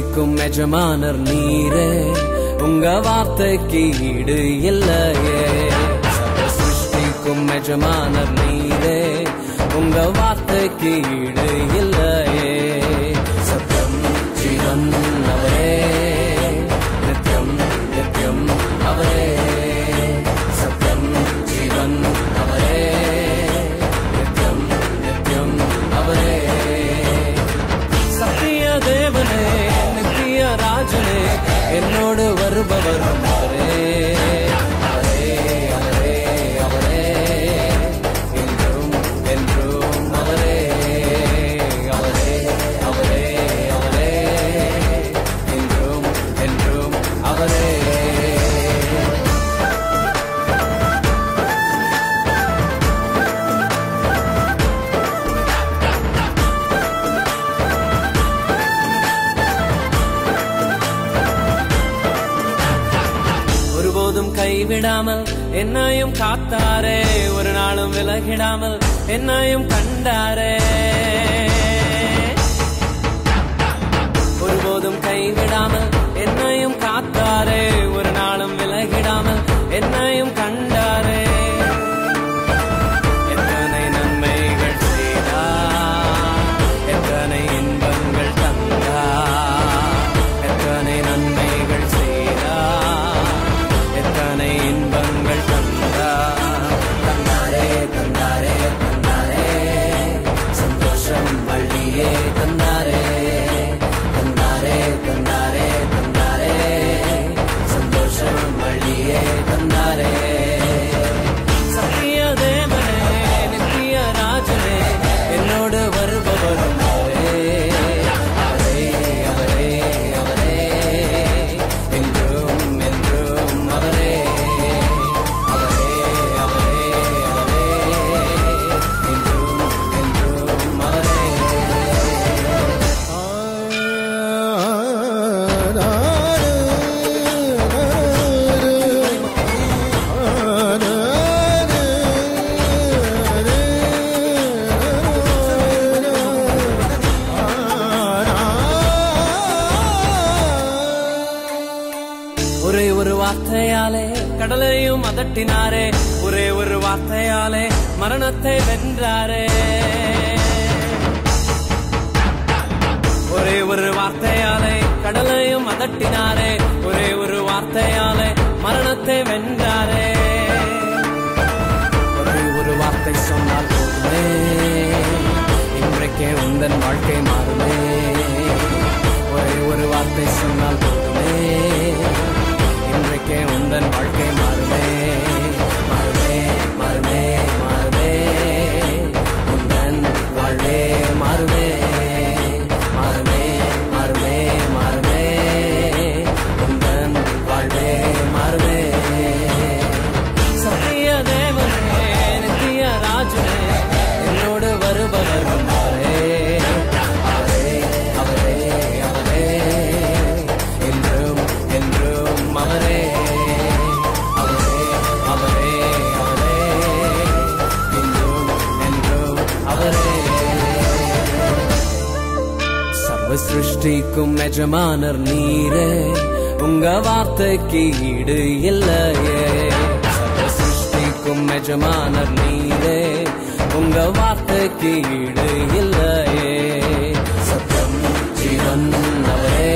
சிருஷ்டிக்கும் எஜமானர் நீரே, உங்க வார்த்தைக்கு ஈடு இல்லையே. சர்வ சிருஷ்டிக்கும் எஜமானர் நீரே, உங்க வார்த்தைக்கு ஈடு இல்லையே. சத்யம் ஜீவன் அவரே, நித்யம் நித்யம் அவரே. சத்யம் ஜீவன் அவரே, நித்யம் நித்யம் அவரே. சத்திய தேவனே, நித்திய ராஜனே, என்னோடு வருபவர் அவரே. அவரே அவரே அவரே, என்றும் என்றும் அவரே. அவரே அவரே அவரே, என்றும் என்றும் அவரே. ஒருபோதும் கைவிடாமல் என்னையும் காத்தாரே, ஒரு நாளும் விலகிடாமல் என்னையும் கண்டாரே. ஒருபோதும் கைவிடாமல் என்னையும் காத்தாரே, ஒரு நாளும் விலகிடாமல் என்னையும் கண்டாரே. எத்தனை நன்மைகள் செய்தார், எத்தனை இன்பங்கள் தந்தார். எத்தனை நன்மைகள் செய்தார், எத்தனை இன்பங்கள் தந்தார். தந்தாரே தந்தாரே தந்தாரே, சந்தோஷம் வள்ளியே தந்தாரே. தந்தாரே தந்தாரே தந்தாரே, சந்தோஷம் வள்ளியே தந்தாரே. சத்திய தேவனே, நித்திய ராஜனே, என்னோடு வருபவரும் அவரே. அவரே அவரே அவரே, என்றும் என்றும் அவரே. அவரே அவரே அவரே, என்றும் என்றும் அவரே. ஒரே ஒரு வார்த்தையாலே கடலையும் அதட்டினாரே, ஒரே ஒரு வார்த்தையாலே மரணத்தை வென்றாரே. ஒரே ஒரு வார்த்தையாலே கடலையும் அதட்டினாரே, ஒரே ஒரு வார்த்தையாலே மரணத்தை வென்றாரே. ஒரே ஒரு வார்த்தை சொன்னால் போதுமே, இன்றைக்கே உந்தன் வாழ்க்கை மாறுமே. ஒரே ஒரு வார்த்தை சொன்னால் போதுமே, இன்றைக்கே உந்தன் வாழ்க்கை மாறுமே. மாறுமே மாறுமே மாறுமே, உந்தன் வாழ்வே மாறுமே. மாறுமே மாறுமே மாறுமே, உந்தன் வாழ்வே மாறுமே. சத்திய தேவனே, நித்திய ராஜனே, என்னோடு வருபவர் அவரே. அவரே அவரே அவரே, என்றும் என்றும் அவரே. அவரே அவரே அவரே, என்றும் என்றும் அவரே. சர்வ சிருஷ்டிக்கும் எஜமானர் நீரே, உங்க வார்த்தைக்கு ஈடு இல்லையே. சர்வ சிருஷ்டிக்கும் எஜமானர் நீரே, உங்க வார்த்தைக்கு ஈடு இல்லையே. சத்தம் ஜீவன் அவரே,